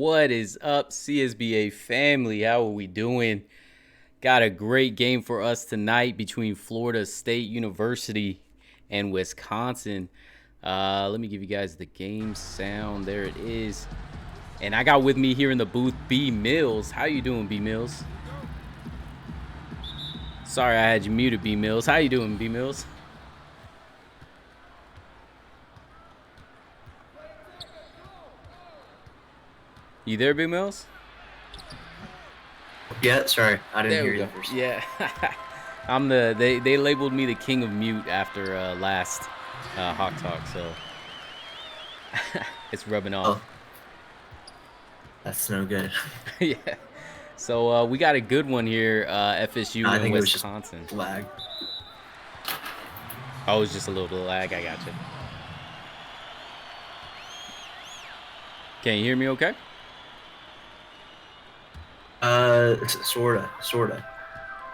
What is up, CSBA family? How are we doing? Got a great game for us tonight between Florida State University and Wisconsin. Let me give you guys the game sound. There it is. And I got with me here in the booth B Mills. How you doing, B Mills? Sorry I had you muted, B Mills. How you doing, B Mills? You there, B Mills? Yeah, sorry, I didn't There hear we you go. first. Yeah. They labeled me the king of mute after last Hawk Talk, so it's rubbing off. Oh, that's no good. Yeah. So we got a good one here, FSU I and think it was just Wisconsin. lag. Oh, it's just a little lag. I got you. Can you hear me okay? Sorta.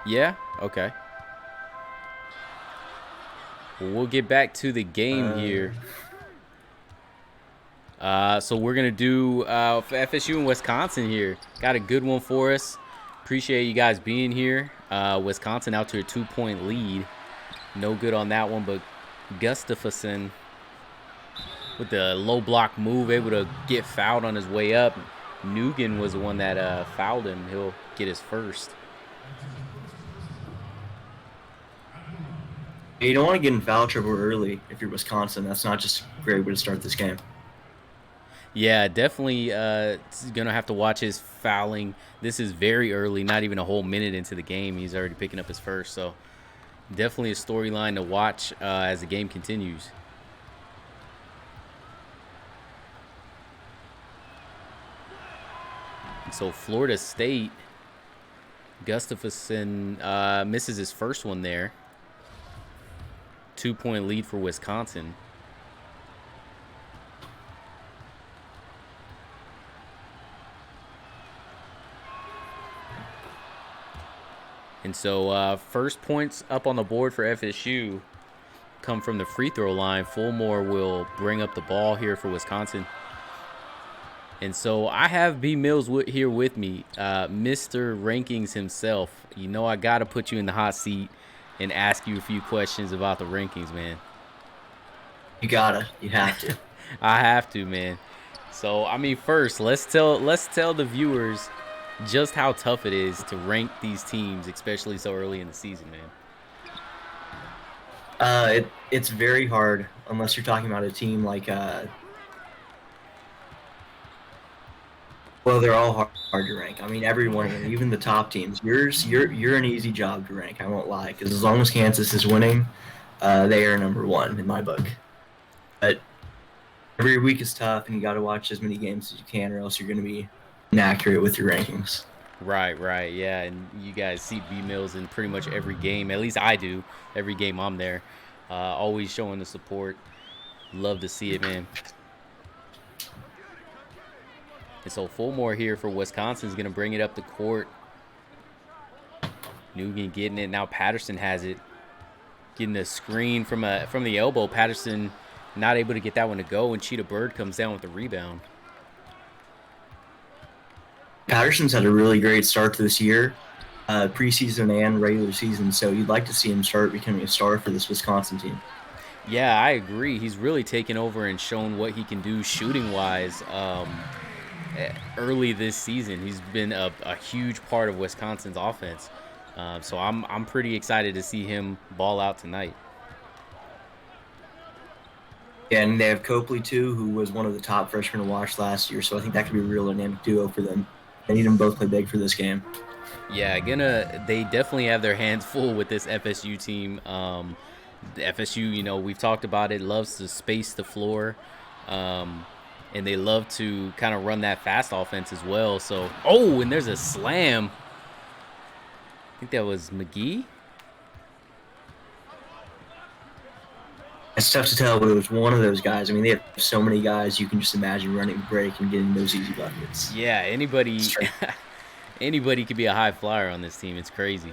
Yeah? Okay. Well, we'll get back to the game here. So we're going to do for FSU and Wisconsin here. Got a good one for us. Appreciate you guys being here. Wisconsin out to a 2-point lead. No good on that one, but Gustafsson with the low block move, able to get fouled on his way up. Nugan was the one that fouled him. He'll get his first. You don't want to get in foul trouble early if you're Wisconsin. That's not just a great way to start this game. Yeah, definitely going to have to watch his fouling. This is very early, not even a whole minute into the game. He's already picking up his first. So definitely a storyline to watch as the game continues. So Florida State, Gustafsson misses his first one there. 2-point lead for Wisconsin. And so first points up on the board for FSU come from the free throw line. Fulmore will bring up the ball here for Wisconsin. And so I have B Mills here with me, Mr. Rankings himself. You know I got to put you in the hot seat and ask you a few questions about the rankings, man. You have to. I have to, man. So I mean, first let's tell the viewers just how tough it is to rank these teams, especially so early in the season, man. It's very hard unless you're talking about a team like well, they're all hard to rank. I mean, every one of them, even the top teams. You're an easy job to rank. I won't lie, because as long as Kansas is winning, they are number one in my book. But every week is tough, and you got to watch as many games as you can, or else you're going to be inaccurate with your rankings. Right, yeah, and you guys see B Mills in pretty much every game. At least I do. Every game I'm there, always showing the support. Love to see it, man. And so Fulmore here for Wisconsin is going to bring it up the court. Nugan getting it. Now Patterson has it. Getting the screen from the elbow. Patterson not able to get that one to go, and Cheetah Bird comes down with the rebound. Patterson's had a really great start to this year, preseason and regular season, so you'd like to see him start becoming a star for this Wisconsin team. Yeah, I agree. He's really taken over and shown what he can do shooting-wise. Early this season, he's been a huge part of Wisconsin's offense. So I'm pretty excited to see him ball out tonight. Yeah, and they have Copley too, who was one of the top freshmen to watch last year. So I think that could be a real dynamic duo for them. They need them both play big for this game. Yeah, they definitely have their hands full with this FSU team. The FSU, we've talked about it, loves to space the floor. And they love to kind of run that fast offense as well. So, and there's a slam. I think that was McGee. It's tough to tell, but it was one of those guys. I mean, they have so many guys you can just imagine running break and getting those easy buckets. Yeah, anybody could be a high flyer on this team. It's crazy.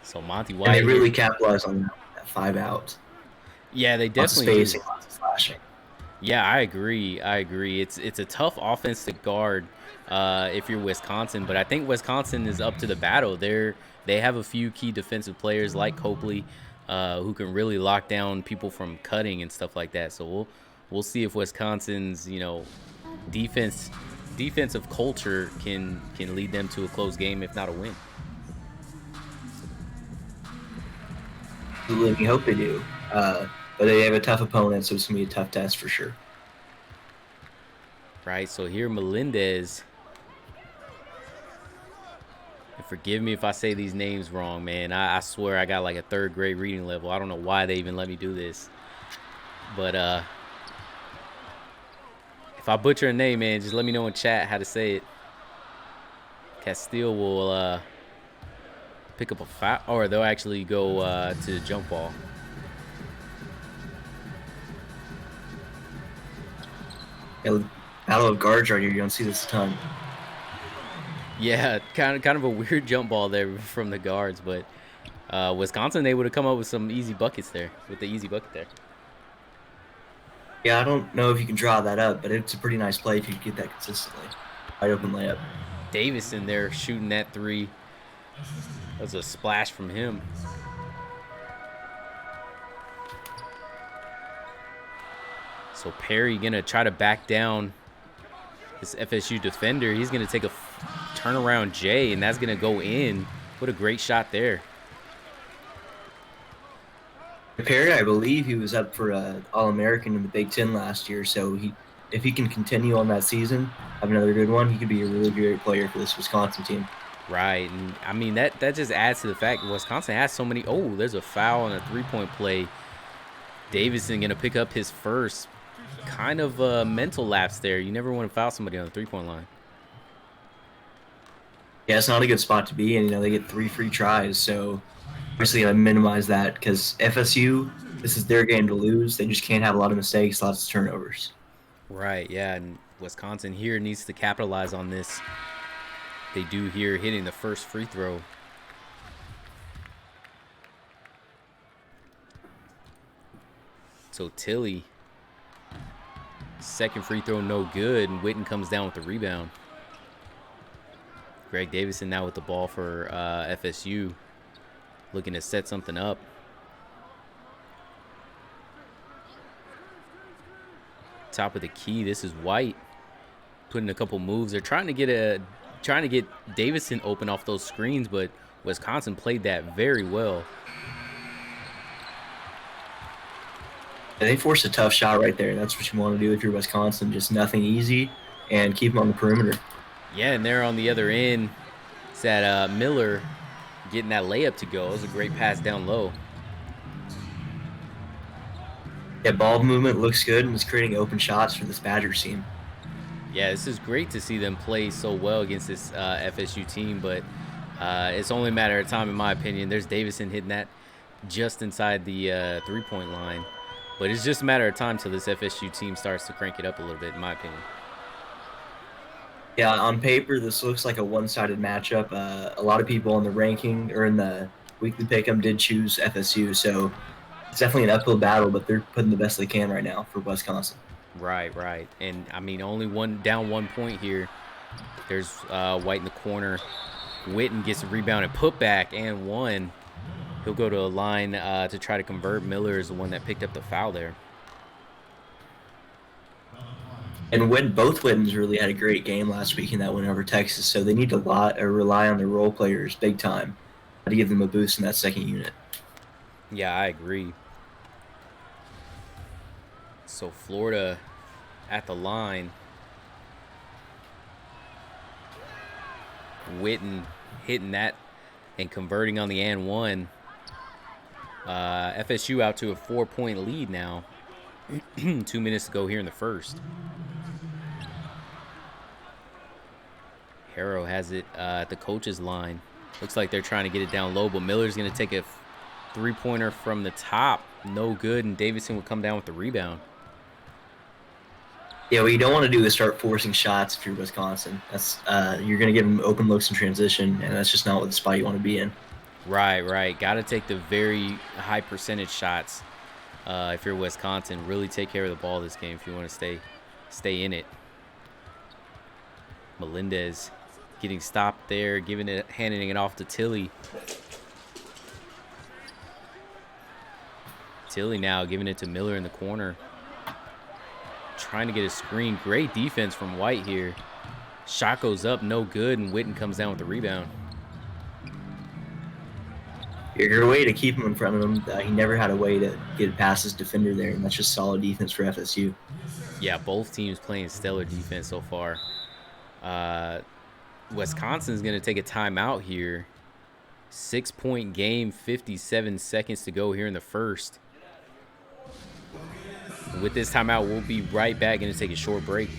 So Monty White. And they really capitalize on that 5 out. Yeah, they definitely lots of spacing, lots of flashing. Yeah, I agree. It's a tough offense to guard if you're Wisconsin, but I think Wisconsin is up to the battle. They have a few key defensive players like Copley, who can really lock down people from cutting and stuff like that. So we'll see if Wisconsin's defense defensive culture can lead them to a close game, if not a win. We hope they do. But they have a tough opponent, so it's going to be a tough test for sure. Right. So here, Melendez. And forgive me if I say these names wrong, man. I swear I got like a third grade reading level. I don't know why they even let me do this. But if I butcher a name, man, just let me know in chat how to say it. Castile will pick up a foul, or they'll actually go to the jump ball. Yeah, battle of guards right here. You don't see this a ton. Yeah, kind of a weird jump ball there from the guards, but Wisconsin able to come up with some easy buckets there with the easy bucket there. Yeah, I don't know if you can draw that up, but it's a pretty nice play if you get that consistently. Wide open layup. Davison there shooting that three. That was a splash from him. So Perry gonna try to back down this FSU defender. He's gonna take a turnaround J, and that's gonna go in. What a great shot there. Perry, I believe he was up for All-American in the Big Ten last year, so if he can continue on that season, have another good one, he could be a really great player for this Wisconsin team. Right, and I mean that just adds to the fact Wisconsin has so many. Oh, there's a foul on a three-point play. Davison gonna pick up his first. Kind of a mental lapse there. You never want to foul somebody on the three-point line. Yeah, it's not a good spot to be in. They get 3 free tries, so obviously I minimize that because FSU, this is their game to lose. They just can't have a lot of mistakes, lots of turnovers. Right, yeah, and Wisconsin here needs to capitalize on this. They do here hitting the first free throw. So Tilly, second free throw no good, and Witten comes down with the rebound. Greg Davison now with the ball for FSU, looking to set something up. Top of the key, this is White putting a couple moves. They're trying to get Davison open off those screens, but Wisconsin played that very well. They forced a tough shot right there. That's what you want to do if you're Wisconsin. Just nothing easy and keep them on the perimeter. Yeah, and there on the other end, it's that Miller getting that layup to go. It was a great pass down low. Yeah, ball movement looks good and it's creating open shots for this Badgers team. Yeah, this is great to see them play so well against this FSU team, but it's only a matter of time, in my opinion. There's Davison hitting that just inside the three-point line. But it's just a matter of time till this FSU team starts to crank it up a little bit, in my opinion. Yeah, on paper, this looks like a one-sided matchup. A lot of people in the ranking or in the weekly pick'em did choose FSU, so it's definitely an uphill battle, but they're putting the best they can right now for Wisconsin. Right. And, I mean, only down 1 point here. There's White in the corner. Witten gets a rebound and put back and one. He'll go to a line to try to convert. Miller is the one that picked up the foul there. And both Wittens really had a great game last week in that win over Texas, so they need to rely on their role players big time to give them a boost in that second unit. Yeah, I agree. So Florida at the line. Witten hitting that and converting on the and one. FSU out to a 4-point lead now. 2 minutes to go here in the first. Harrow has it at the coach's line. Looks like they're trying to get it down low, but Miller's going to take a three-pointer from the top. No good, and Davison will come down with the rebound. Yeah, what you don't want to do is start forcing shots if you're Wisconsin. That's you're going to give them open looks in transition, and that's just not what the spot you want to be in. Right. Got to take the very high percentage shots. If you're Wisconsin, really take care of the ball this game if you want to stay in it. Melendez getting stopped there, handing it off to Tilly. Tilly now giving it to Miller in the corner. Trying to get a screen. Great defense from White here. Shot goes up, no good, and Witten comes down with the rebound. Your way to keep him in front of him. He never had a way to get past his defender there, and that's just solid defense for FSU. Yeah, both teams playing stellar defense so far. Wisconsin's going to take a timeout here. 6-point game, 57 seconds to go here in the first. With this timeout, we'll be right back. Going to take a short break.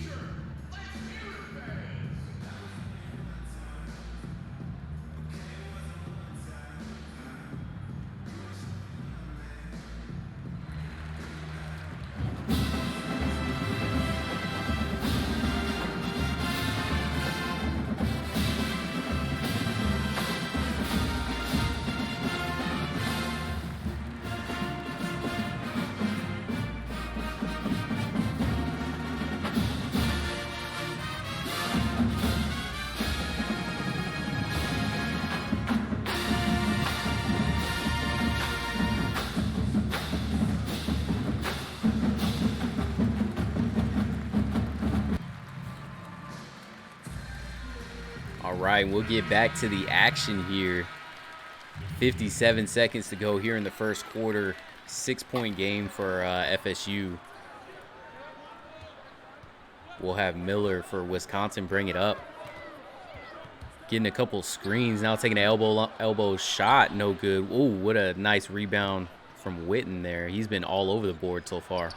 All right, we'll get back to the action here. 57 seconds to go here in the first quarter. 6-point game for FSU. We'll have Miller for Wisconsin bring it up. Getting a couple screens. Now taking an elbow shot. No good. Ooh, what a nice rebound from Witten there. He's been all over the board so far.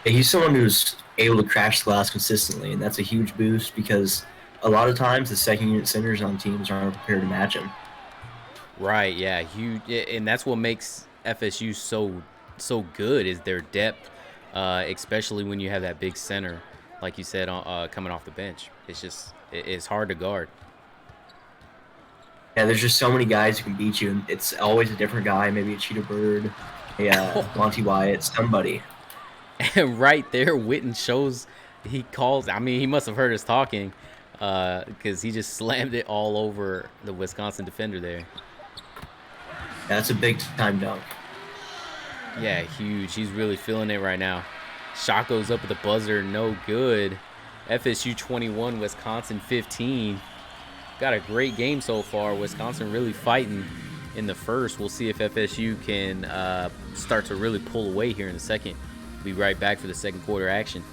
He's someone who's able to crash the glass consistently, and that's a huge boost because a lot of times the second unit centers on teams aren't prepared to match him. Right, yeah, huge, and that's what makes FSU so good is their depth, especially when you have that big center, like you said, coming off the bench. It's hard to guard. Yeah, there's just so many guys who can beat you, and it's always a different guy. Maybe a Cheetah Bird, Monty Wyatt, somebody. And right there, Witten shows he calls. I mean, he must have heard us talking because he just slammed it all over the Wisconsin defender there. That's a big-time dunk. Yeah, huge. He's really feeling it right now. Shot goes up at the buzzer. No good. FSU 21, Wisconsin 15. Got a great game so far. Wisconsin really fighting in the first. We'll see if FSU can start to really pull away here in the second. Be right back for the second quarter action.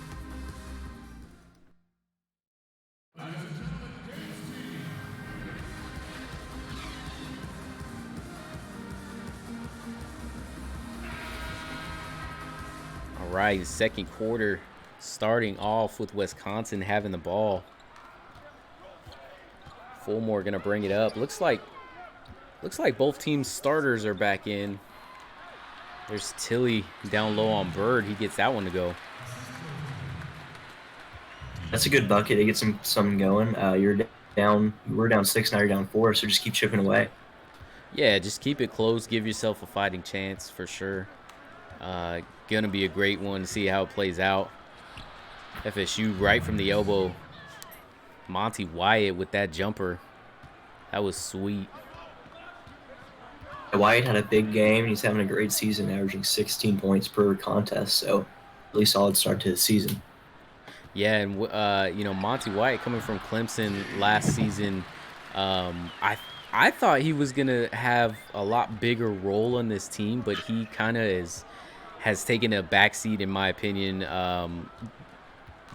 All right, second quarter starting off with Wisconsin having the ball. Fulmore gonna bring it up. Looks like both teams' starters are back in. There's Tilly down low on Bird. He gets that one to go. That's a good bucket. It gets some going. You were down 6, now you're down 4, so just keep chipping away. Yeah, just keep it close. Give yourself a fighting chance for sure. Gonna be a great one to see how it plays out. FSU right from the elbow. Monty Wyatt with that jumper. That was sweet. Wyatt had a big game. He's having a great season, averaging 16 points per contest. So, really solid start to the season. Yeah, and Monty Wyatt coming from Clemson last season. I thought he was gonna have a lot bigger role on this team, but he kind of has taken a backseat in my opinion,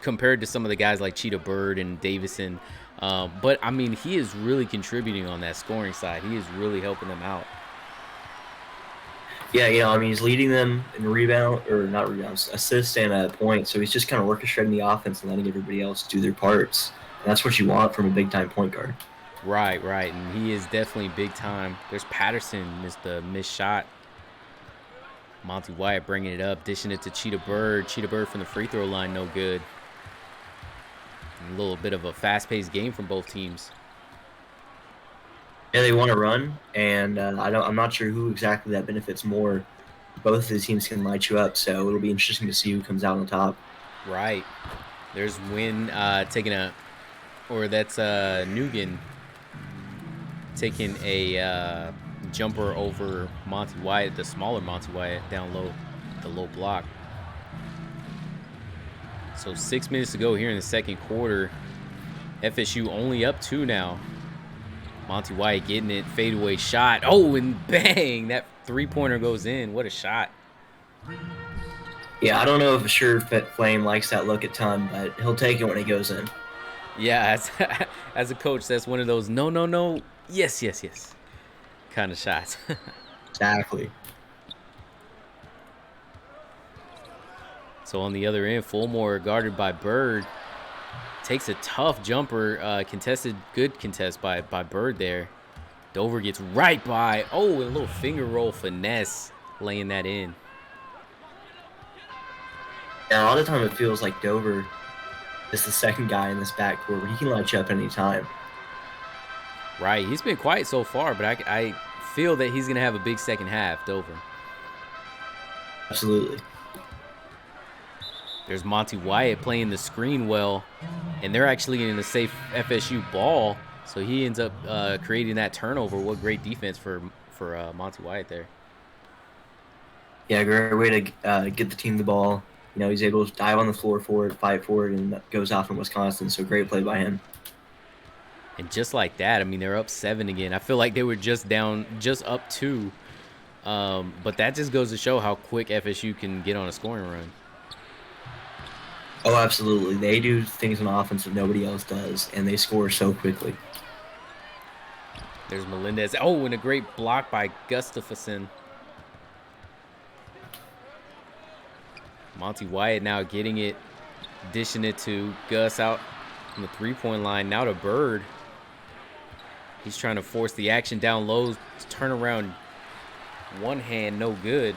compared to some of the guys like Cheetah Bird and Davison. But I mean, he is really contributing on that scoring side. He is really helping them out. Yeah, he's leading them in assists and points. So he's just kind of orchestrating the offense and letting everybody else do their parts. And that's what you want from a big-time point guard. Right, and he is definitely big time. There's Patterson, missed shot. Monty Wyatt bringing it up, dishing it to Cheetah Bird. Cheetah Bird from the free throw line, no good. A little bit of a fast-paced game from both teams. Yeah, they want to run, and I'm not sure who exactly that benefits more. both of the teams can light you up. So it'll be interesting to see who comes out on top. Right. There's Wynn taking a, or that's Nugan taking a jumper over Monty Wyatt, the smaller Monty Wyatt, down low, the low block. So 6 minutes to go here in the second quarter. FSU only up 2 now. Monty Wyatt getting it, fadeaway shot. Oh, and bang! That three-pointer goes in. What a shot. Yeah, I don't know if Sure Flame likes that look a ton, but he'll take it when it goes in. Yeah, as a coach, that's one of those no, yes kind of shots. Exactly. So on the other end, Fulmore guarded by Bird. Takes a tough jumper, contested, good contest by Bird there. Dover gets right by. Oh, a little finger roll finesse, laying that in. Yeah, a lot of the time it feels like Dover is the second guy in this backcourt, but he can light you up any time. Right, he's been quiet so far, but I feel that he's gonna have a big second half, Dover. Absolutely. There's Monty Wyatt playing the screen well, and they're actually in a safe FSU ball, so he ends up creating that turnover. What great defense for Monty Wyatt there. Yeah, great way to get the team the ball. You know, he's able to dive on the floor for it, fight for it, and goes off in Wisconsin. So great play by him. And just like that, I mean, they're up 7 again. I feel like they were just up 2. But that just goes to show how quick FSU can get on a scoring run. Oh, absolutely. They do things on offense that nobody else does, and they score so quickly. There's Melendez. Oh, and a great block by Gustafsson. Monty Wyatt now getting it, dishing it to Gus out from the three-point line. Now to Bird. He's trying to force the action down low. Turn around, one hand, no good.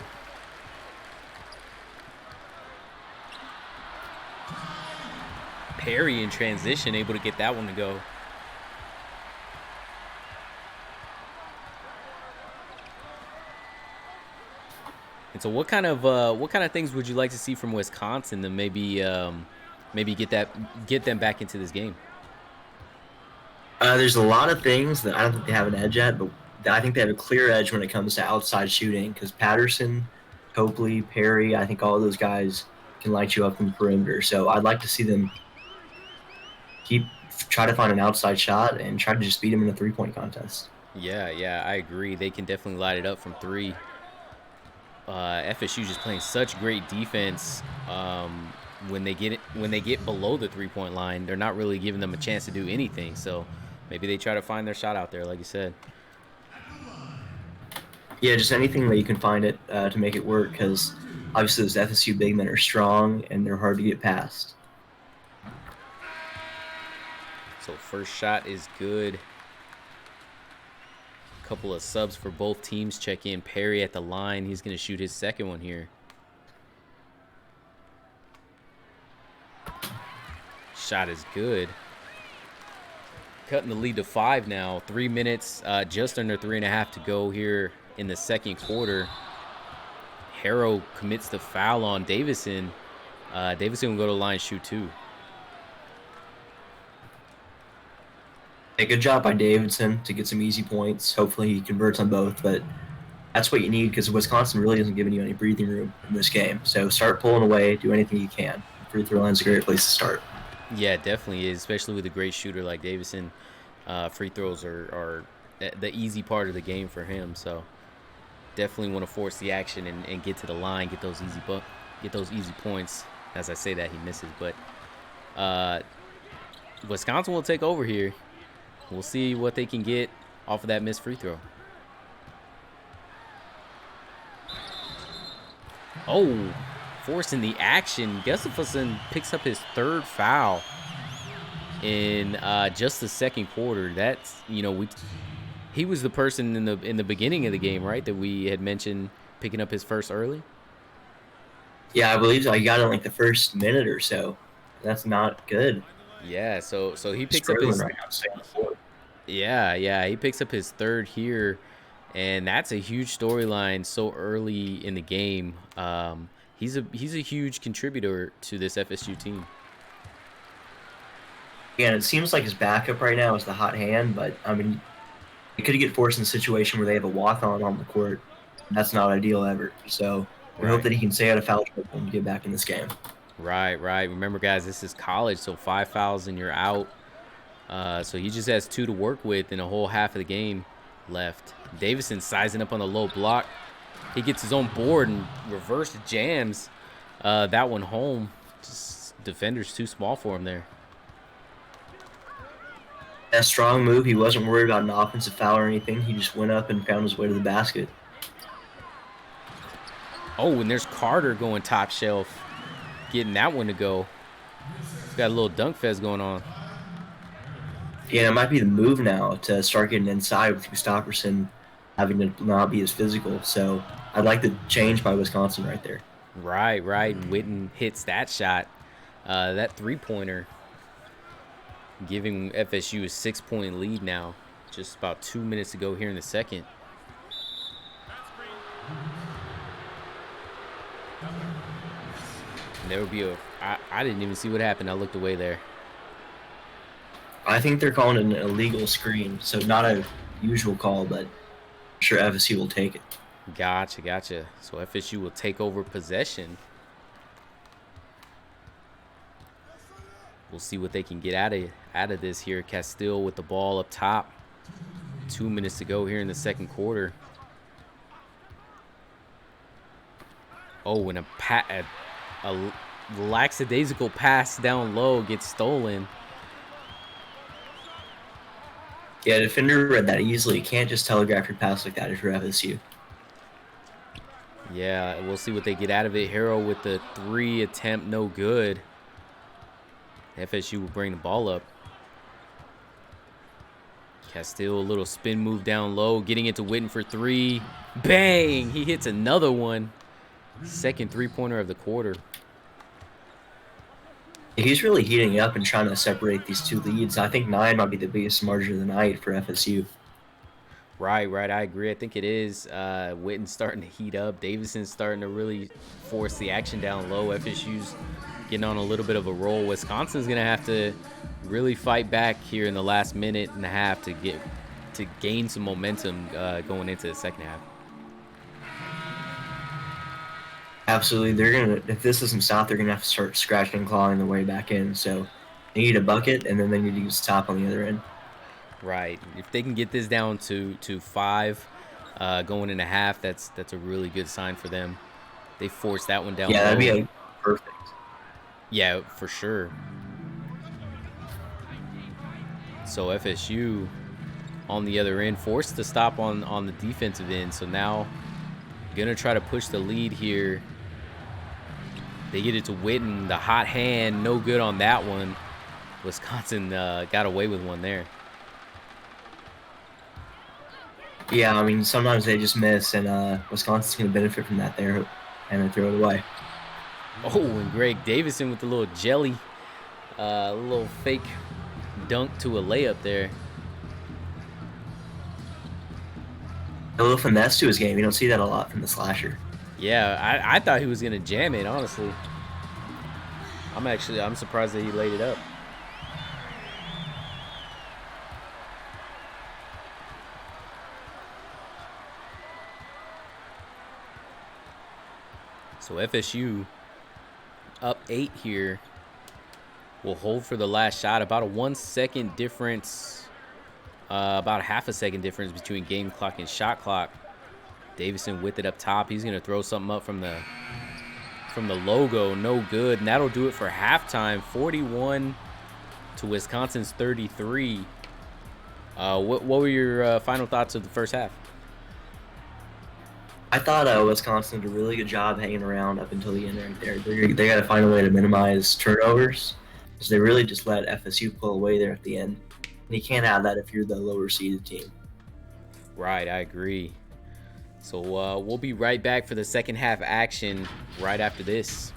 Perry in transition, able to get that one to go. And so, what kind of things would you like to see from Wisconsin to maybe get them back into this game? There's a lot of things that I don't think they have an edge at, but I think they have a clear edge when it comes to outside shooting because Patterson, Copley, Perry, I think all of those guys can light you up from the perimeter. So I'd like to see them try to find an outside shot and try to just beat them in a three-point contest. Yeah, I agree. They can definitely light it up from 3. FSU just playing such great defense. When they get below the three-point line, they're not really giving them a chance to do anything. So maybe they try to find their shot out there, like you said. Yeah, just anything that you can find it to make it work because obviously those FSU big men are strong and they're hard to get past. So first shot is good. Couple of subs for both teams check in. Perry at the line. He's going to shoot his second one here. Shot is good. Cutting the lead to 5 now. 3 minutes, just under 3.5 to go here in the second quarter. Harrow commits the foul on Davison. Davison will go to the line, shoot 2. Hey, good job by Davidson to get some easy points. Hopefully he converts on both, but that's what you need because Wisconsin really isn't giving you any breathing room in this game. So start pulling away, do anything you can. Free throw line's a great place to start. Yeah, it definitely is, especially with a great shooter like Davison. Free throws are the easy part of the game for him. So definitely want to force the action and get to the line, get those easy points. As I say that, he misses, but Wisconsin will take over here. We'll see what they can get off of that missed free throw. Oh, forcing the action. Gustafsson picks up his 3rd foul in just the second quarter. That's, he was the person in the beginning of the game, right, that we had mentioned picking up his first early. Yeah, I believe so. He got it in like the first minute or so. That's not good. Yeah, so he picks up his right now, he picks up his 3rd here, And that's a huge storyline so early in the game. He's a huge contributor to this FSU team. Yeah, and it seems like his backup right now is the hot hand, but I mean, he could get forced in a situation where they have a walk-on the court. That's not ideal ever. So we hope Right. that he can stay out of foul trouble and get back in this game. Right. Remember, guys, this is college, so 5 fouls and you're out. So he just has 2 to work with in a whole half of the game left. Davison sizing up on the low block. He gets his own board and reverse jams that one home. Just defender's too small for him there. A strong move. He wasn't worried about an offensive foul or anything. He just went up and found his way to the basket. Oh, and there's Carter going top shelf, getting that one to go. He's got a little dunk fest going on. Yeah, it might be the move now to start getting inside with Christopherson having to not be as physical. So I'd like the change by Wisconsin right there. Right. Witten hits that shot, that 3-pointer, giving FSU a 6-point lead now. Just about 2 minutes to go here in the second. And there would be I didn't even see what happened. I looked away there. I think they're calling it an illegal screen, so not a usual call, but I'm sure FSU will take it. Gotcha. So FSU will take over possession. We'll see what they can get out of this here. Castile with the ball up top. 2 minutes to go here in the second quarter. Oh, and a lackadaisical pass down low gets stolen. Yeah, defender read that easily. You can't just telegraph your pass like that if you're FSU. Yeah, we'll see what they get out of it. Harrow with the 3 attempt, no good. FSU will bring the ball up. Castile, a little spin move down low, getting it to Witten for 3. Bang! He hits another one. Second 3-pointer of the quarter. He's really heating up and trying to separate these 2 leads. I think 9 might be the biggest margin of the night for FSU. Right. I agree. I think it is. Witten's starting to heat up. Davison's starting to really force the action down low. FSU's getting on a little bit of a roll. Wisconsin's going to have to really fight back here in the last minute and a half to gain some momentum going into the second half. Absolutely. They're going to, if this doesn't stop, they're going to have to start scratching and clawing their way back in. So they need a bucket, and then they need to use top on the other end. Right. If they can get this down to 5 going in a half, that's a really good sign for them. They forced that one down. Yeah, that'd be perfect. Yeah, for sure. So FSU on the other end forced to stop on the defensive end. So now gonna try to push the lead here. They get it to Witten, the hot hand, no good on that one. Wisconsin got away with one there. Yeah, I mean, sometimes they just miss, and Wisconsin's going to benefit from that there, and they throw it away. Oh, and Greg Davison with the little jelly, little fake dunk to a layup there. A little finesse to his game. You don't see that a lot from the slasher. Yeah, I thought he was going to jam it, honestly. I'm surprised that he laid it up. So FSU up 8 here. Will hold for the last shot. About a 1 second difference. About a half a second difference between game clock and shot clock. Davison with it up top. He's going to throw something up from the logo. No good. And that'll do it for halftime. 41 to Wisconsin's 33. What were your final thoughts of the first half? I thought Wisconsin did a really good job hanging around up until the end right there. They got to find a way to minimize turnovers, because they really just let FSU pull away there at the end. And you can't have that if you're the lower seeded team. Right, I agree. So we'll be right back for the second half action right after this.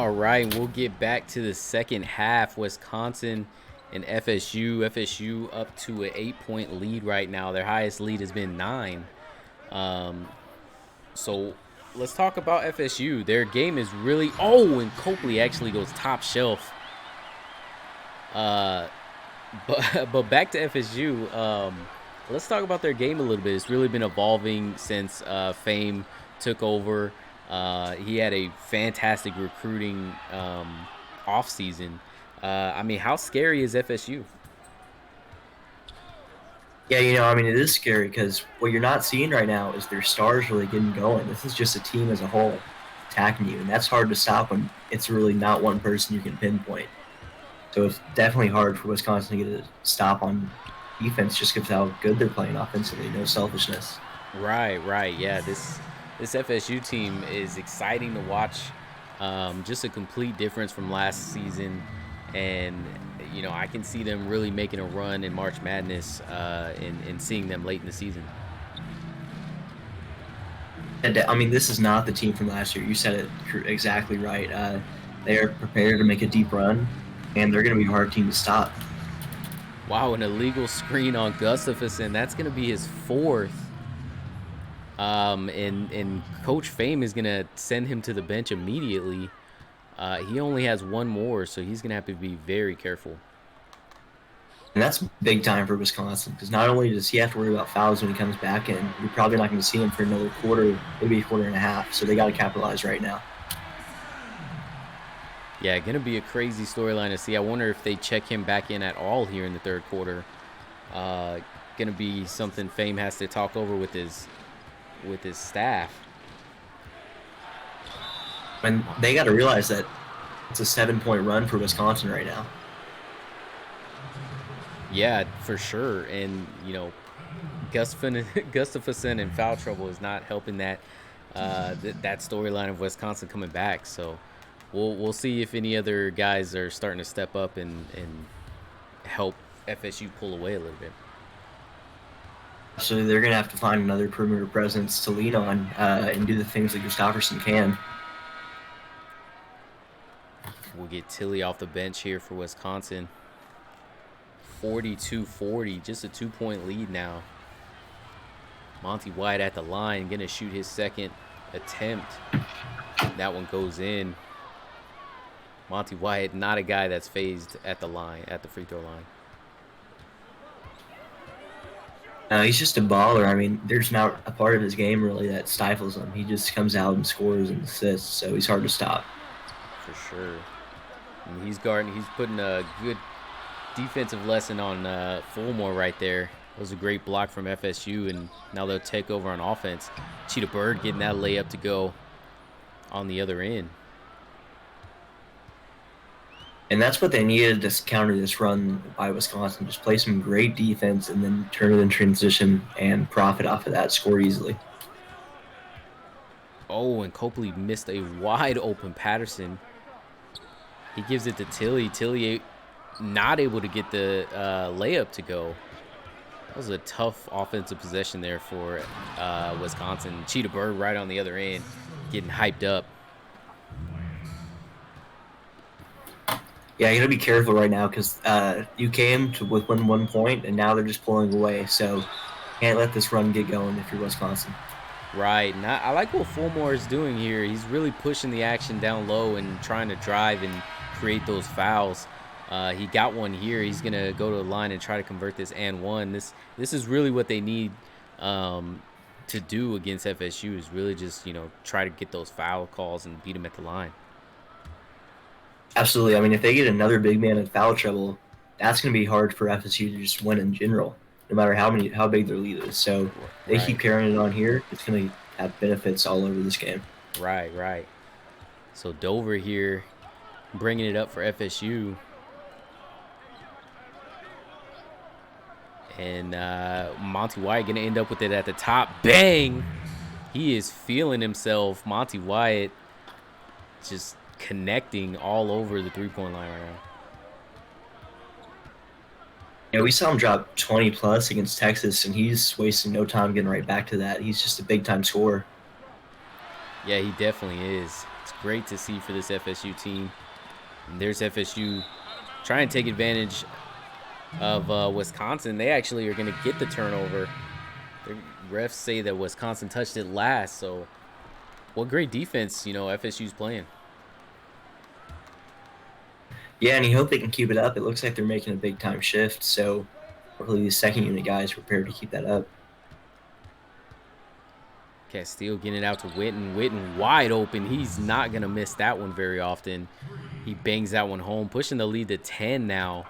All right, we'll get back to the second half. Wisconsin and FSU. FSU up to an 8-point lead right now. Their highest lead has been 9. So let's talk about FSU. Their game is really. Oh, and Copley actually goes top shelf. But back to FSU. Let's talk about their game a little bit. It's really been evolving since Fame took over. He had a fantastic recruiting offseason. I mean, how scary is FSU? Yeah, I mean, it is scary because what you're not seeing right now is their stars really getting going. This is just a team as a whole attacking you, and that's hard to stop when it's really not one person you can pinpoint. So it's definitely hard for Wisconsin to get a stop on defense just because how good they're playing offensively. No selfishness. Right. Yeah, this FSU team is exciting to watch. Just a complete difference from last season, and I can see them really making a run in March Madness, and seeing them late in the season. And I mean, this is not the team from last year. You said it exactly right. They are prepared to make a deep run, and they're going to be a hard team to stop. Wow, an illegal screen on Gustafsson. That's going to be his 4th. And Coach Fame is going to send him to the bench immediately. He only has 1 more, so he's going to have to be very careful. And that's big time for Wisconsin because not only does he have to worry about fouls when he comes back in, you're probably not going to see him for another quarter, maybe a quarter and a half. So they got to capitalize right now. Yeah, going to be a crazy storyline to see. I wonder if they check him back in at all here in the third quarter. Going to be something Fame has to talk over with his staff. And they got to realize that it's a 7-point run for Wisconsin right now. Yeah, for sure. And, Gustafsson in foul trouble is not helping that storyline of Wisconsin coming back. So we'll see if any other guys are starting to step up and help FSU pull away a little bit. So they're going to have to find another perimeter presence to lean on and do the things that Gustafsson can. We'll get Tilly off the bench here for Wisconsin. 42-40, just a 2-point lead now. Monty White at the line, going to shoot his second attempt. That one goes in. Monty White, not a guy that's phased at the free throw line. He's just a baller. I mean, there's not a part of his game really that stifles him. He just comes out and scores and assists, so he's hard to stop. For sure. And he's putting a good defensive lesson on Fulmore right there. It was a great block from FSU, and now they'll take over on offense. Cheetah Bird getting that layup to go on the other end. And that's what they needed to counter this run by Wisconsin. Just play some great defense and then turn it in transition and profit off of that, score easily. Oh, and Copley missed a wide open Patterson. He gives it to Tilly. Tilly not able to get the layup to go. That was a tough offensive possession there for Wisconsin. Cheetah Bird right on the other end, getting hyped up. Yeah, you got to be careful right now because you came with 1 point, and now they're just pulling away. So can't let this run get going if you're Wisconsin. Right. And I like what Fulmore is doing here. He's really pushing the action down low and trying to drive and create those fouls. He got one here. He's going to go to the line and try to convert this and one. This is really what they need to do against FSU is really just, try to get those foul calls and beat them at the line. Absolutely. I mean, if they get another big man in foul trouble, that's going to be hard for FSU to just win in general, no matter how big their lead is. So they keep carrying it on here. It's going to have benefits all over this game. Right. So Dover here bringing it up for FSU. And Monty White going to end up with it at the top. Bang! He is feeling himself. Monty White just connecting all over the three-point line right now. Yeah, we saw him drop 20-plus against Texas, and he's wasting no time getting right back to that. He's just a big-time scorer. Yeah, he definitely is. It's great to see for this FSU team. And there's FSU trying to take advantage of Wisconsin. They actually are going to get the turnover. The refs say that Wisconsin touched it last, so what great defense, FSU's playing. Yeah, and you hope they can keep it up. It looks like they're making a big-time shift, so hopefully these second-unit guys are prepared to keep that up. Castile getting it out to Witten. Witten wide open. He's not going to miss that one very often. He bangs that one home, pushing the lead to 10 now.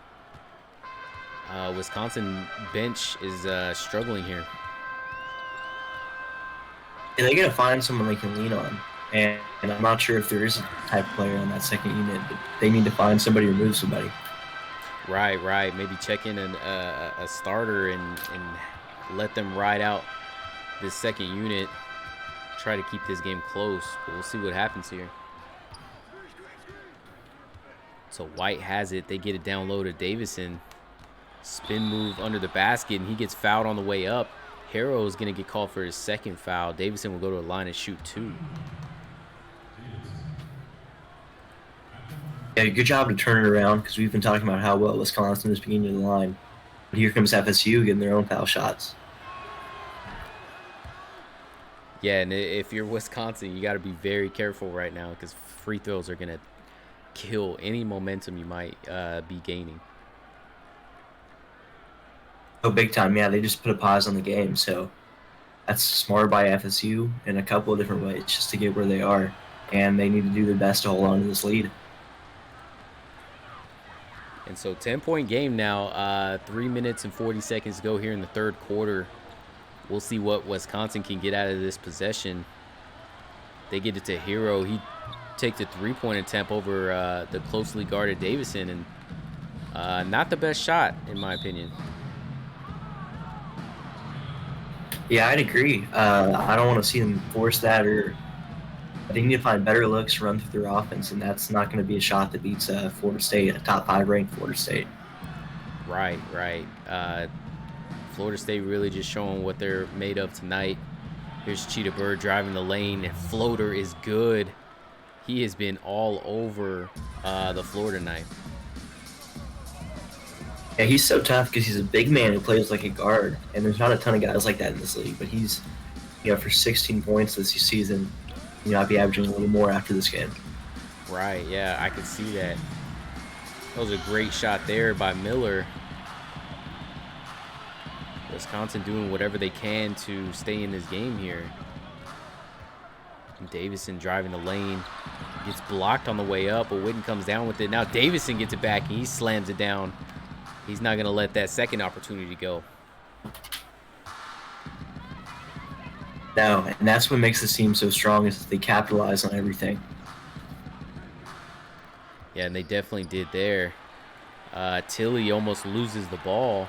Wisconsin bench is struggling here. And they got to find someone they can lean on. And I'm not sure if there is a type of player on that second unit, but they need to find somebody or move somebody. Right. Maybe check in a starter and let them ride out this second unit. Try to keep this game close, but we'll see what happens here. So White has it. They get it down low to Davison. Spin move under the basket, and he gets fouled on the way up. Harrow is going to get called for his second foul. Davison will go to the line and shoot 2. Yeah, good job to turn it around because we've been talking about how well Wisconsin is beginning to the line. But here comes FSU getting their own foul shots. Yeah, and if you're Wisconsin, you got to be very careful right now because free throws are going to kill any momentum you might be gaining. Oh, big time. Yeah, they just put a pause on the game. So that's smart by FSU in a couple of different ways just to get where they are. And they need to do their best to hold on to this lead. And so 10-point game now, 3 minutes and 40 seconds to go here in the third quarter. We'll see what Wisconsin can get out of this possession. They get it to Hero. He takes a three-point attempt over the closely guarded Davison, and not the best shot, in my opinion. Yeah, I'd agree. I don't want to see them force that, or they need to find better looks, run through their offense, and that's not going to be a shot that beats Florida State, a top 5 ranked Florida State. Right. Florida State really just showing what they're made of tonight. Here's Cheetah Bird driving the lane, and floater is good. He has been all over the floor tonight. Yeah, he's so tough because he's a big man who plays like a guard, and there's not a ton of guys like that in this league. But he's, for 16 points this season, I'd be averaging a little more after this game. Right, yeah, I could see that. That was a great shot there by Miller. Wisconsin doing whatever they can to stay in this game here. And Davison driving the lane. Gets blocked on the way up, but Witten comes down with it. Now Davison gets it back, and he slams it down. He's not going to let that second opportunity go. No, and that's what makes this team so strong is that they capitalize on everything. Yeah, and they definitely did there. Tilly almost loses the ball.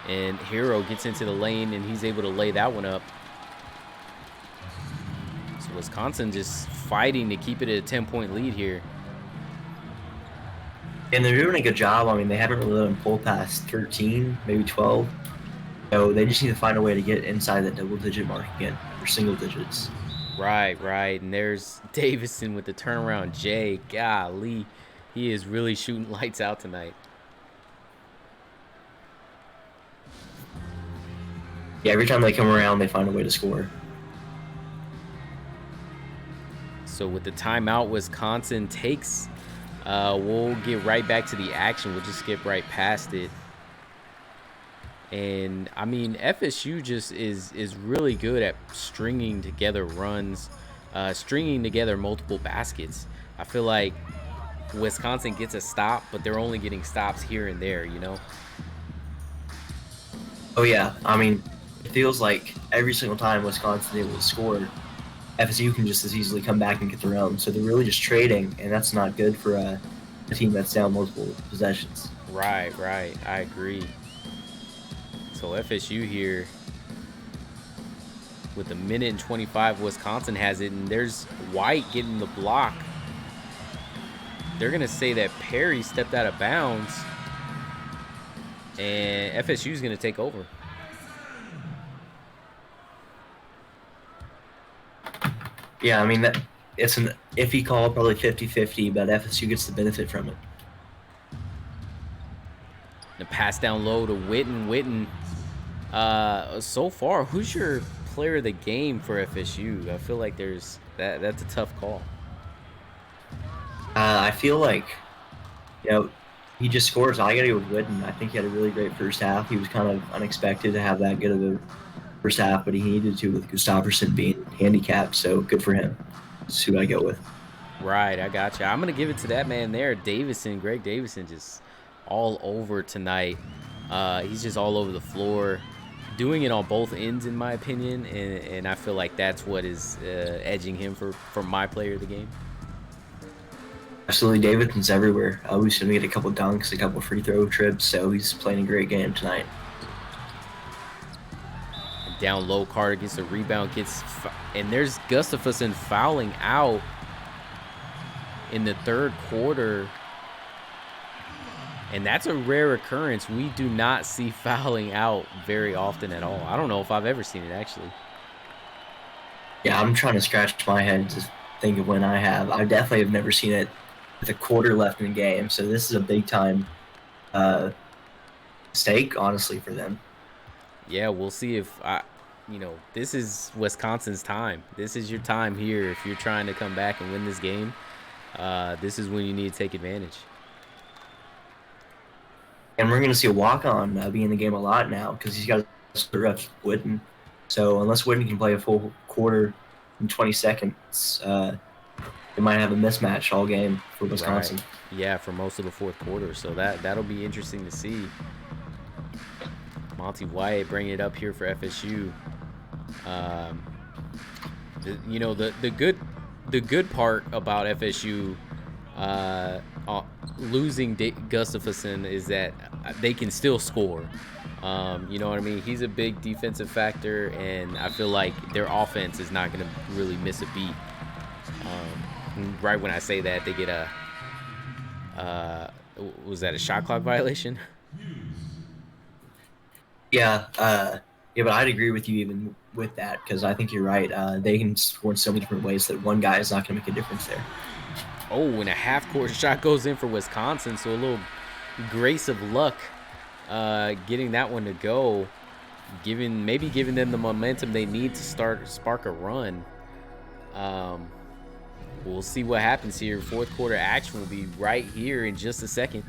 And Hero gets into the lane, and he's able to lay that one up. So Wisconsin just fighting to keep it at a 10-point lead here. And they're doing a good job. I mean, they haven't really let them pull past 13, maybe 12. So they just need to find a way to get inside that double-digit mark again, or single digits. Right. And there's Davison with the turnaround J. Golly, he is really shooting lights out tonight. Yeah, every time they come around, they find a way to score. So with the timeout, Wisconsin takes. We'll get right back to the action. We'll just skip right past it. And, I mean, FSU just is really good at stringing together runs, stringing together multiple baskets. I feel like Wisconsin gets a stop, but they're only getting stops here and there, Oh, yeah. I mean, it feels like every single time Wisconsin is able to score, FSU can just as easily come back and get their own. So they're really just trading, and that's not good for a team that's down multiple possessions. Right. I agree. So FSU here with a minute and 25, Wisconsin has it, and there's White getting the block. They're going to say that Perry stepped out of bounds, and FSU is going to take over. Yeah, I mean, it's an iffy call, probably 50-50, but FSU gets the benefit from it. The pass down low to Witten. Witten. So far, who's your player of the game for FSU? I feel like that's a tough call. I feel like, you know, he just scores. I got to go with Witten. I think he had a really great first half. He was kind of unexpected to have that good of a first half, but he needed to with Gustafsson being handicapped. So good for him. That's who I go with. Right, I got you. I'm gonna give it to that man there, Davison. Greg Davison, just all over tonight. He's just all over the floor, doing it on both ends, in my opinion, and I feel like that's what is edging him for my player of the game. Absolutely, Davidson's everywhere. We've seen him get a couple dunks, a couple free throw trips, so he's playing a great game tonight. Down low, Carter gets a rebound, and there's Gustafsson fouling out in the third quarter, and that's a rare occurrence. We do not see fouling out very often at all. I don't know if I've ever seen it, actually. Yeah, I'm trying to scratch my head to think of when I have. I definitely have never seen it with a quarter left in the game, so this is a big time mistake, honestly, for them. Yeah, we'll see if this is Wisconsin's time. This is your time here if you're trying to come back and win this game. This is when you need to take advantage. And we're going to see a walk-on be in the game a lot now because he's got a reps with Witten. So unless Witten can play a full quarter in 20 seconds, they might have a mismatch all game for Wisconsin. Right. Yeah, for most of the fourth quarter. So that'll be interesting to see. Monty Wyatt bringing it up here for FSU. The good part about FSU losing Gustafsson is that they can still score. You know what I mean? He's a big defensive factor, and I feel like their offense is not going to really miss a beat. Right when I say that, they get was that a shot clock violation? Yeah, but I'd agree with you even with that because I think you're right. They can score in so many different ways that one guy is not going to make a difference there. Oh, and a half-court shot goes in for Wisconsin, so a little grace of luck getting that one to go, maybe giving them the momentum they need to spark a run. We'll see what happens here. Fourth quarter action will be right here in just a second.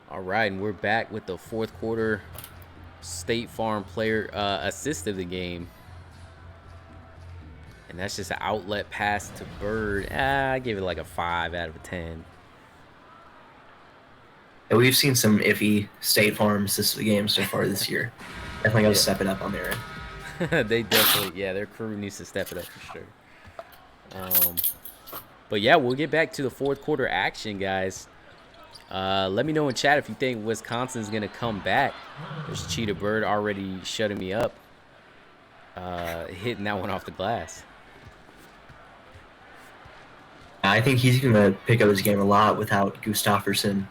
All right, and we're back with the fourth quarter State Farm player assist of the game. And that's just an outlet pass to Bird. I give it like a 5 out of 10. Yeah, we've seen some iffy State Farm assists of the game so far this year. Definitely got to step it up on their end. They definitely, their crew needs to step it up for sure. But yeah, we'll get back to the fourth quarter action, guys. Let me know in chat if you think Wisconsin's going to come back. There's Cheetah Bird already shutting me up. Hitting that one off the glass. I think he's going to pick up his game a lot without Gustafsson.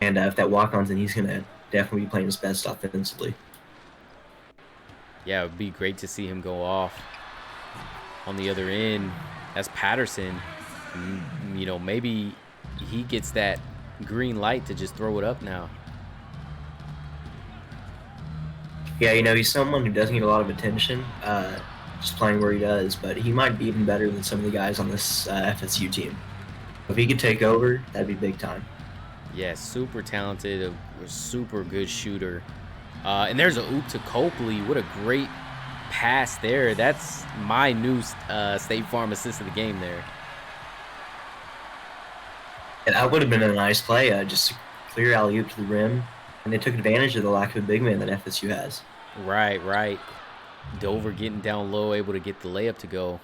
And if that walk-on's in, he's going to definitely be playing his best offensively. Yeah, it would be great to see him go off. On the other end, that's Patterson. Maybe he gets that green light to just throw it up now. Yeah, he's someone who doesn't get a lot of attention, just playing where he does, but he might be even better than some of the guys on this FSU team. If he could take over, that'd be big time. Yeah, super talented, a super good shooter. And there's a oop to Copley. What a great pass there. That's my new State Farm assist of the game there. And that would have been a nice play, just a clear alley-oop to the rim. And they took advantage of the lack of a big man that FSU has. Right. Dover getting down low, able to get the layup to go.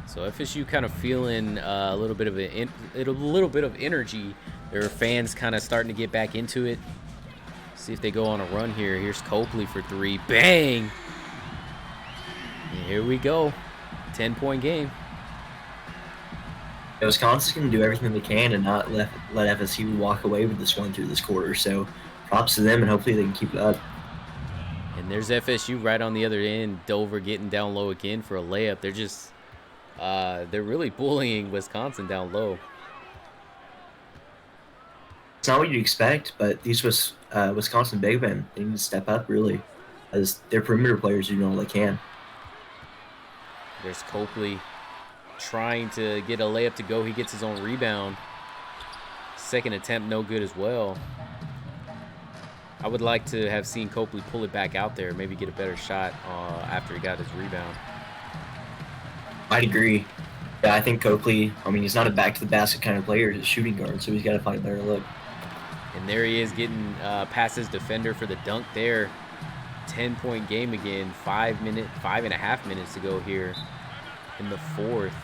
So FSU kind of feeling a little bit of energy. Their fans kind of starting to get back into it. See if they go on a run here. Here's Copley for 3. Bang! And here we go. 10-point game. Wisconsin's going to do everything they can and not let FSU walk away with this one through this quarter. So props to them, and hopefully they can keep it up. And there's FSU right on the other end. Dover getting down low again for a layup. They're just they're really bullying Wisconsin down low. It's not what you'd expect, but these Wisconsin big men, they need to step up really, as their perimeter players do all they can. There's Copley trying to get a layup to go. He gets his own rebound. Second attempt, no good as well. I would like to have seen Copley pull it back out there, maybe get a better shot after he got his rebound. I'd agree. Yeah, I think Copley, I mean, he's not a back-to-the-basket kind of player. He's a shooting guard, so he's got to find a better look. And there he is getting past his defender for the dunk there. 10-point game again. 5.5 minutes to go here in the fourth.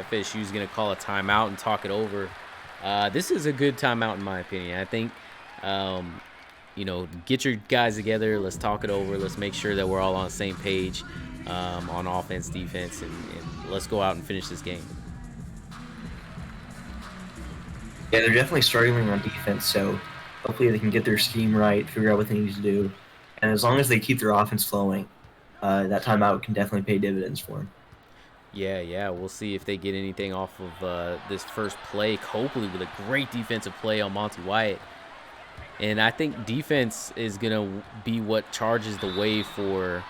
FSU is going to call a timeout and talk it over. This is a good timeout in my opinion. I think, get your guys together. Let's talk it over. Let's make sure that we're all on the same page on offense, defense, and let's go out and finish this game. Yeah, they're definitely struggling on defense, so hopefully they can get their scheme right, figure out what they need to do. And as long as they keep their offense flowing, that timeout can definitely pay dividends for them. Yeah, we'll see if they get anything off of this first play. Copley with a great defensive play on Monty Wyatt. And I think defense is going to be what charges the way for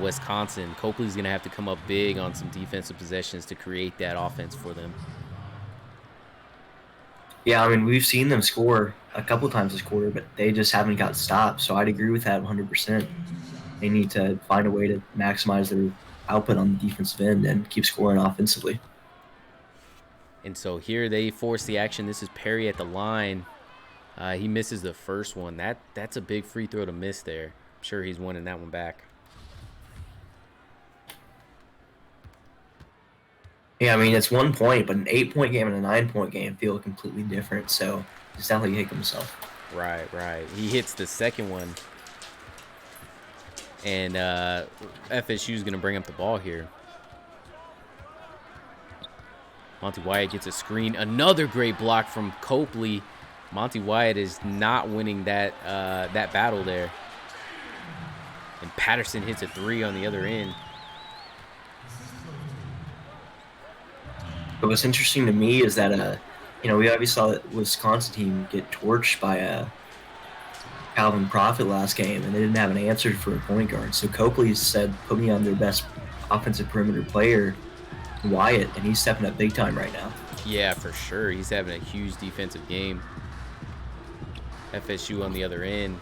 Wisconsin. Copley's going to have to come up big on some defensive possessions to create that offense for them. Yeah, I mean, we've seen them score a couple times this quarter, but they just haven't got stopped. So I'd agree with that 100%. They need to find a way to maximize their output on the defensive end and keep scoring offensively. And so here they force the action. This is Perry at the line. He misses the first one. That's a big free throw to miss there. I'm sure he's winning that one back. Yeah, I mean, it's 1 point, but an 8-point game and a 9-point game feel completely different. So it's not like he hit himself. Right. He hits the second one. And FSU is going to bring up the ball here. Monty Wyatt gets a screen. Another great block from Copley. Monty Wyatt is not winning that battle there. And Patterson hits a three on the other end. But what's interesting to me is that, we obviously saw that Wisconsin team get torched by Calvin Profit last game, and they didn't have an answer for a point guard. So Copley said, put me on their best offensive perimeter player, Wyatt, and he's stepping up big time right now. Yeah, for sure. He's having a huge defensive game. FSU on the other end.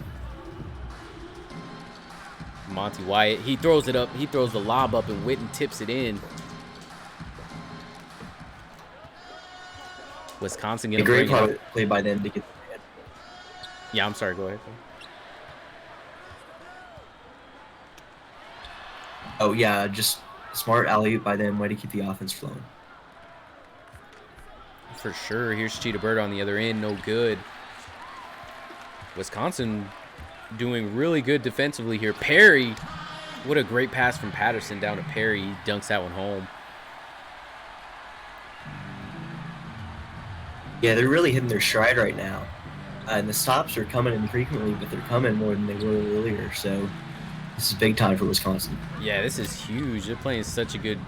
Monty Wyatt, he throws it up. He throws the lob up, and Witten tips it in. Wisconsin going to bring it up. A great play by them to get the head. Yeah, I'm sorry. Go ahead. Oh, yeah, just smart alley-oop by them. Way to keep the offense flowing. For sure. Here's Cheetah Bird on the other end. No good. Wisconsin doing really good defensively here. Perry, what a great pass from Patterson down to Perry. He dunks that one home. Yeah, they're really hitting their stride right now. And the stops are coming in frequently, but they're coming more than they were earlier. So this is big time for Wisconsin. Yeah, this is huge. They're playing such a good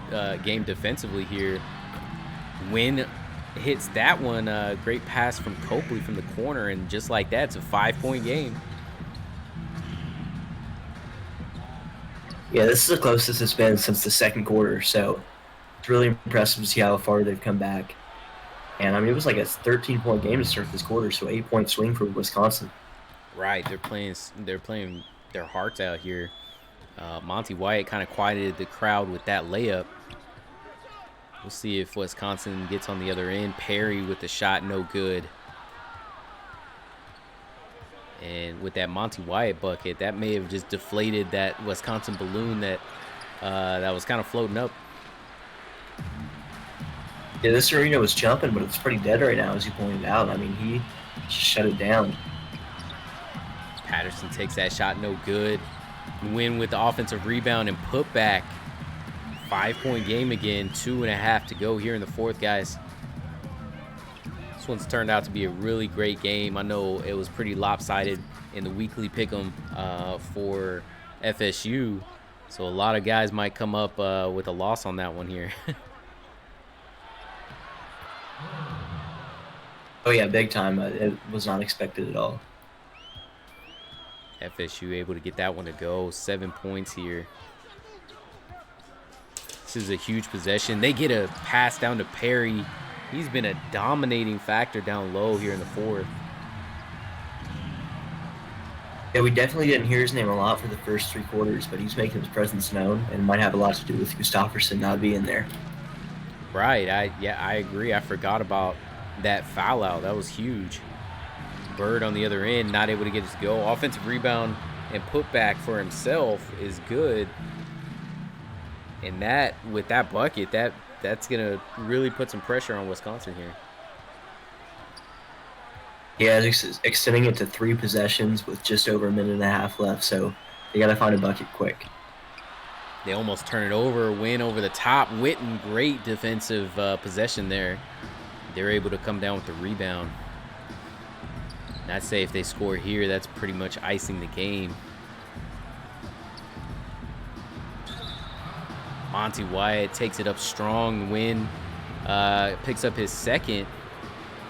game defensively here. Wynn hits that one. Great pass from Copley from the corner. And just like that, it's a 5-point game. Yeah, this is the closest it's been since the second quarter. So it's really impressive to see how far they've come back. And, I mean, it was like a 13-point game to start this quarter, so 8-point swing for Wisconsin. Right, they're playing their hearts out here. Monty Wyatt kind of quieted the crowd with that layup. We'll see if Wisconsin gets on the other end. Perry with the shot, no good. And with that Monty Wyatt bucket, that may have just deflated that Wisconsin balloon that was kind of floating up. Yeah, this arena was jumping, but it's pretty dead right now, as you pointed out. I mean, he shut it down. Patterson takes that shot, no good. Win with the offensive rebound and put back. 5-point game again, 2.5 to go here in the fourth, guys. This one's turned out to be a really great game. I know it was pretty lopsided in the weekly pick'em for FSU, so a lot of guys might come up with a loss on that one here. Oh yeah, big time. It was not expected at all. FSU able to get that one to go. 7 points here. This is a huge possession. They get a pass down to Perry. He's been a dominating factor down low here in the fourth. Yeah, we definitely didn't hear his name a lot for the first 3 quarters, but he's making his presence known, and it might have a lot to do with Gustafsson not being there. Right. I agree. I forgot about that foul out. That was huge. Bird on the other end, not able to get his go. Offensive rebound and putback for himself is good. And that, with that bucket, that's going to really put some pressure on Wisconsin here. Yeah, extending it to 3 possessions with just over a minute and a half left, so they got to find a bucket quick. They almost turn it over, win over the top. Witten, great defensive possession there. They're able to come down with the rebound. And I'd say if they score here, that's pretty much icing the game. Monty Wyatt takes it up strong. Win picks up his second.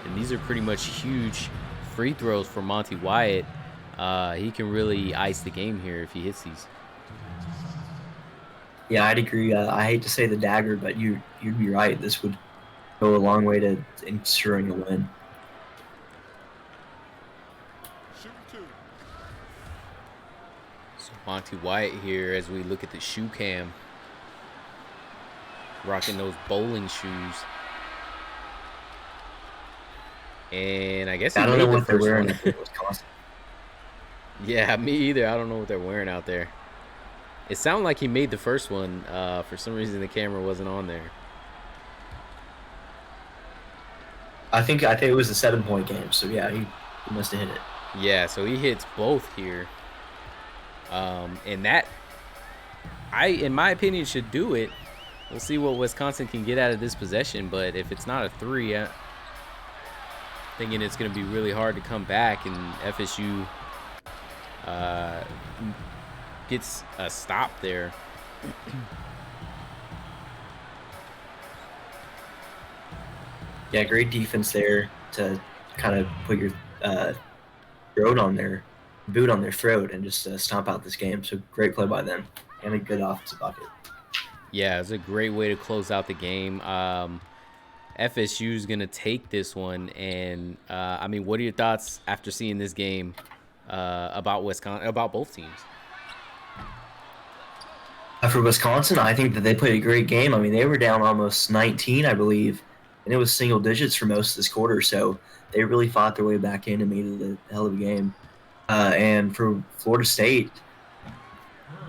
And these are pretty much huge free throws for Monty Wyatt. He can really ice the game here if he hits these. Yeah, I'd agree. I hate to say the dagger, but you'd be right. This would go a long way to ensuring a win. So Monty Wyatt here as we look at the shoe cam. Rocking those bowling shoes. And I guess I don't know what they're wearing in Wisconsin. Yeah, me either. I don't know what they're wearing out there. It sounded like he made the first one. For some reason, the camera wasn't on there. I think it was a 7-point game, so yeah, he must have hit it. Yeah, so he hits both here. And that, in my opinion, should do it. We'll see what Wisconsin can get out of this possession, but if it's not a 3, I'm thinking it's going to be really hard to come back, and FSU gets a stop there. Yeah, great defense there to kind of put your boot on their throat and just stomp out this game. So great play by them and a good offensive bucket. Yeah, it's a great way to close out the game. FSU is going to take this one. And, I mean, what are your thoughts after seeing this game about Wisconsin, about both teams? For Wisconsin, I think that they played a great game. I mean, they were down almost 19, I believe, and it was single digits for most of this quarter. So they really fought their way back in and made it a hell of a game. And for Florida State,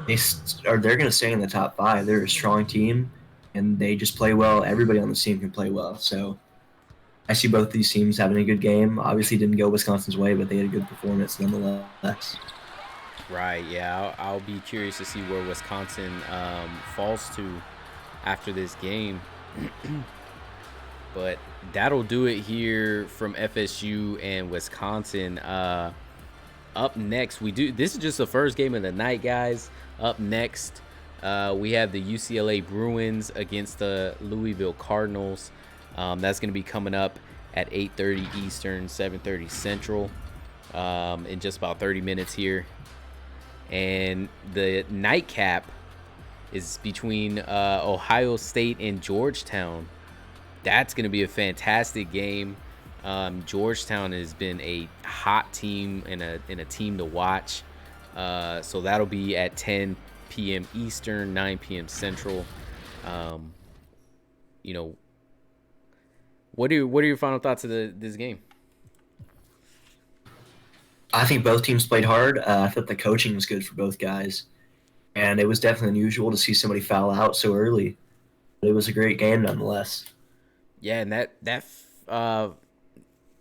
they're going to stay in the top 5. They're a strong team, and they just play well. Everybody on this team can play well. So I see both these teams having a good game. Obviously, didn't go Wisconsin's way, but they had a good performance nonetheless. Right, yeah. I'll be curious to see where Wisconsin falls to after this game. But that'll do it here from FSU and Wisconsin. Up next, this is just the first game of the night, guys. Up next, we have the UCLA Bruins against the Louisville Cardinals. That's going to be coming up at 8:30 Eastern, 7:30 Central, in just about 30 minutes here. And the nightcap is between Ohio State and Georgetown. That's going to be a fantastic game. Georgetown has been a hot team and a team to watch. So that'll be at 10 p.m. Eastern, 9 p.m. Central. What are your final thoughts of this game? I think both teams played hard. I thought the coaching was good for both guys, and it was definitely unusual to see somebody foul out so early. But it was a great game nonetheless. Yeah, and that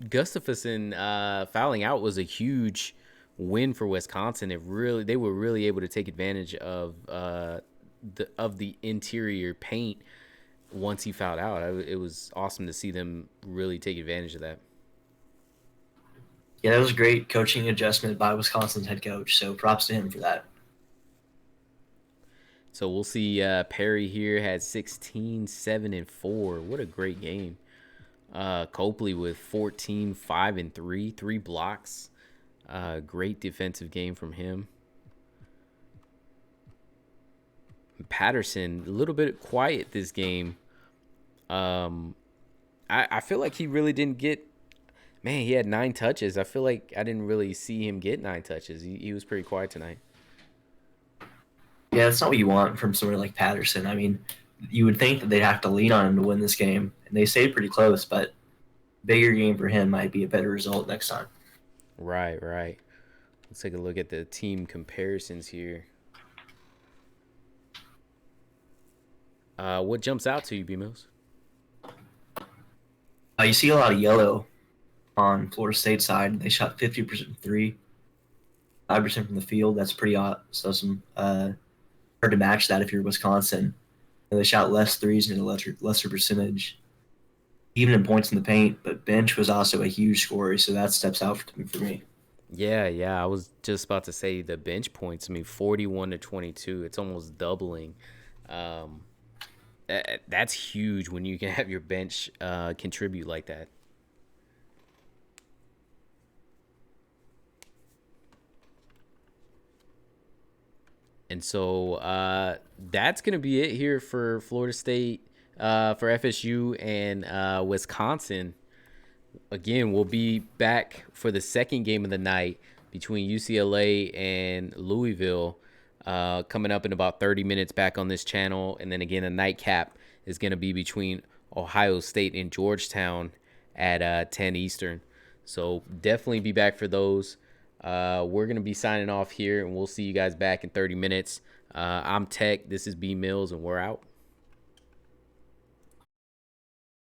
Gustafsson fouling out was a huge win for Wisconsin. They were really able to take advantage of the interior paint once he fouled out. It was awesome to see them really take advantage of that. Yeah, that was a great coaching adjustment by Wisconsin's head coach. So props to him for that. So we'll see. Perry here had 16, 7, and 4. What a great game. Copley with 14, 5, and 3. 3 blocks. Great defensive game from him. Patterson, a little bit quiet this game. Um, I feel like he really didn't get. Man, he had 9 touches. I feel like I didn't really see him get 9 touches. He was pretty quiet tonight. Yeah, that's not what you want from somebody like Patterson. I mean, you would think that they'd have to lean on him to win this game, and they stayed pretty close, but bigger game for him might be a better result next time. Right, right. Let's take a look at the team comparisons here. What jumps out to you, B Mills? You see a lot of yellow on Florida State side. They shot 50% from three, 5% from the field. That's pretty odd. So some hard to match that if you're Wisconsin. And they shot less threes and a lesser percentage, even in points in the paint. But bench was also a huge scorer, so that steps out for me. Yeah, yeah. I was just about to say the bench points. I mean, 41 to 22. It's almost doubling. Um, that's huge when you can have your bench contribute like that. And so that's going to be it here for Florida State, for FSU and Wisconsin. Again, we'll be back for the second game of the night between UCLA and Louisville coming up in about 30 minutes back on this channel. And then again, the nightcap is going to be between Ohio State and Georgetown at 10 Eastern. So definitely be back for those. We're going to be signing off here, and we'll see you guys back in 30 minutes. I'm Tech. This is B Mills, and we're out.